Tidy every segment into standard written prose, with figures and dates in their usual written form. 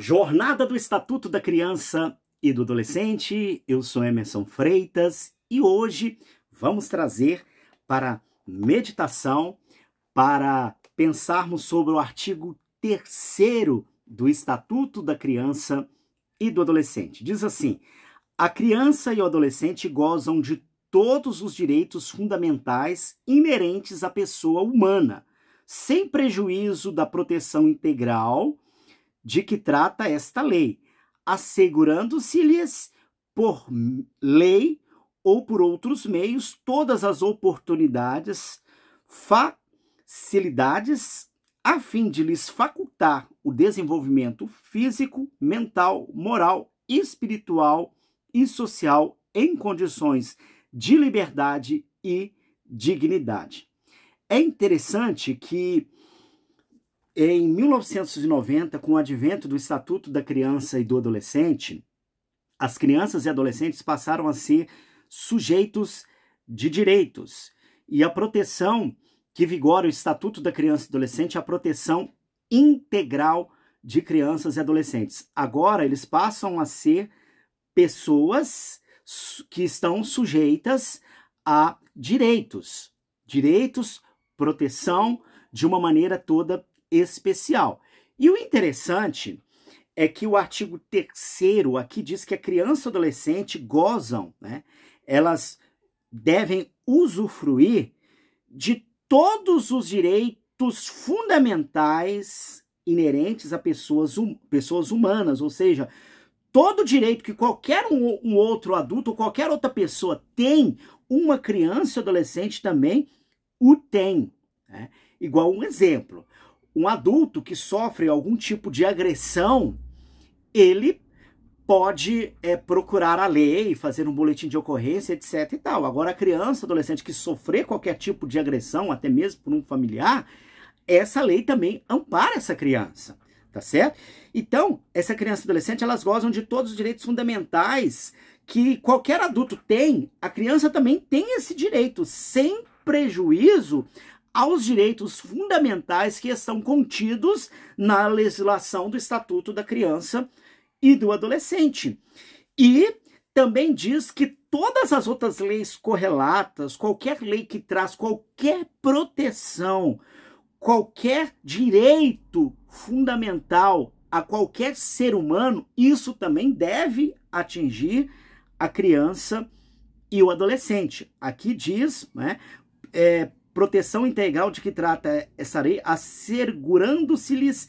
Jornada do Estatuto da Criança e do Adolescente, eu sou Emerson Freitas e hoje vamos trazer para meditação, para pensarmos sobre o artigo 3º do Estatuto da Criança e do Adolescente. Diz assim: a criança e o adolescente gozam de todos os direitos fundamentais inerentes à pessoa humana, sem prejuízo da proteção integral de que trata esta lei, assegurando-se-lhes por lei ou por outros meios todas as oportunidades, facilidades, a fim de lhes facultar o desenvolvimento físico, mental, moral, espiritual e social em condições de liberdade e dignidade. É interessante que em 1990, com o advento do Estatuto da Criança e do Adolescente, as crianças e adolescentes passaram a ser sujeitos de direitos. E a proteção que vigora o Estatuto da Criança e do Adolescente é a proteção integral de crianças e adolescentes. Agora, eles passam a ser pessoas que estão sujeitas a direitos. Direitos, proteção, de uma maneira toda especial. E o interessante é que o artigo 3º aqui diz que a criança e o adolescente gozam, né? Elas devem usufruir de todos os direitos fundamentais inerentes a pessoas humanas, ou seja, todo direito que qualquer um outro adulto ou qualquer outra pessoa tem, uma criança e adolescente também o tem, né? Igual um exemplo. Um adulto que sofre algum tipo de agressão, ele pode procurar a lei, fazer um boletim de ocorrência, etc. e tal. Agora, a criança, adolescente que sofrer qualquer tipo de agressão, até mesmo por um familiar, essa lei também ampara essa criança, tá certo? Então, essa criança e adolescente, elas gozam de todos os direitos fundamentais que qualquer adulto tem, a criança também tem esse direito, sem prejuízo aos direitos fundamentais que estão contidos na legislação do Estatuto da Criança e do Adolescente. E também diz que todas as outras leis correlatas, qualquer lei que traz qualquer proteção, qualquer direito fundamental a qualquer ser humano, isso também deve atingir a criança e o adolescente. Aqui diz, né, proteção integral de que trata essa lei, assegurando-se-lhes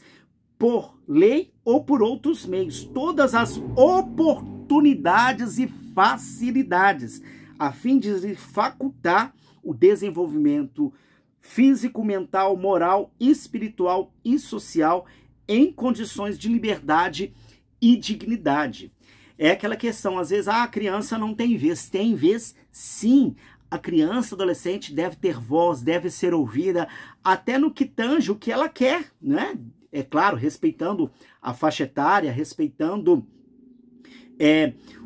por lei ou por outros meios todas as oportunidades e facilidades, a fim de lhe facultar o desenvolvimento físico, mental, moral, espiritual e social em condições de liberdade e dignidade. É aquela questão, às vezes, a criança não tem vez. Tem vez, sim. A criança, adolescente deve ter voz, deve ser ouvida, até no que tange o que ela quer, né? É claro, respeitando a faixa etária, respeitando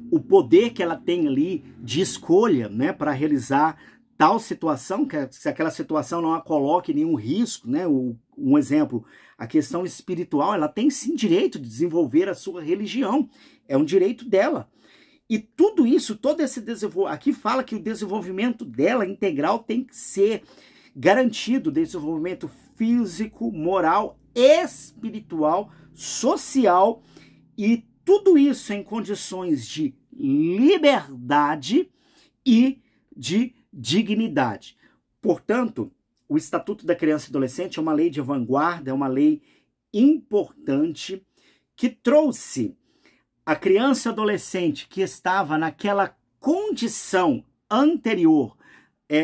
o poder que ela tem ali de escolha, né, para realizar tal situação, que se aquela situação não a coloque em nenhum risco, né? Um exemplo, a questão espiritual, ela tem sim direito de desenvolver a sua religião, é um direito dela. E tudo isso, todo esse desenvolvimento, aqui fala que o desenvolvimento dela integral tem que ser garantido, desenvolvimento físico, moral, espiritual, social, e tudo isso em condições de liberdade e de dignidade. Portanto, o Estatuto da Criança e Adolescente é uma lei de vanguarda, é uma lei importante que trouxe a criança e adolescente que estava naquela condição anterior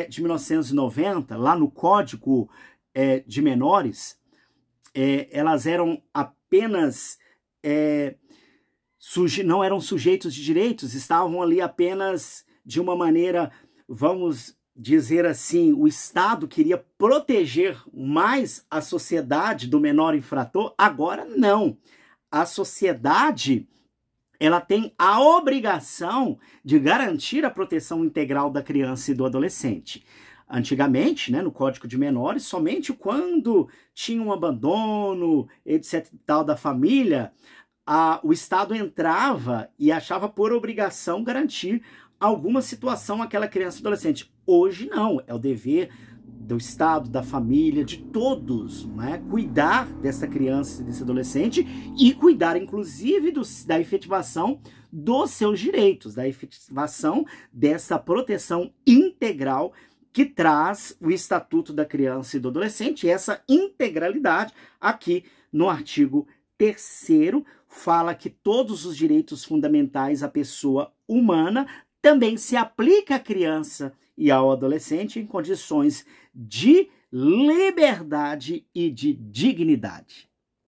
de 1990, lá no Código de Menores, elas eram apenas, não eram sujeitos de direitos, estavam ali apenas de uma maneira, vamos dizer assim, o Estado queria proteger mais a sociedade do menor infrator. Agora não. A sociedade, ela tem a obrigação de garantir a proteção integral da criança e do adolescente. Antigamente, né, no Código de Menores, somente quando tinha um abandono, etc. tal da família, o Estado entrava e achava por obrigação garantir alguma situação àquela criança e adolescente. Hoje não, é o dever do Estado, da família, de todos, né? Cuidar dessa criança e desse adolescente e cuidar, inclusive, da efetivação dos seus direitos, da efetivação dessa proteção integral que traz o Estatuto da Criança e do Adolescente. E essa integralidade aqui no artigo 3º fala que todos os direitos fundamentais à pessoa humana também se aplica à criança e ao adolescente em condições de liberdade e de dignidade.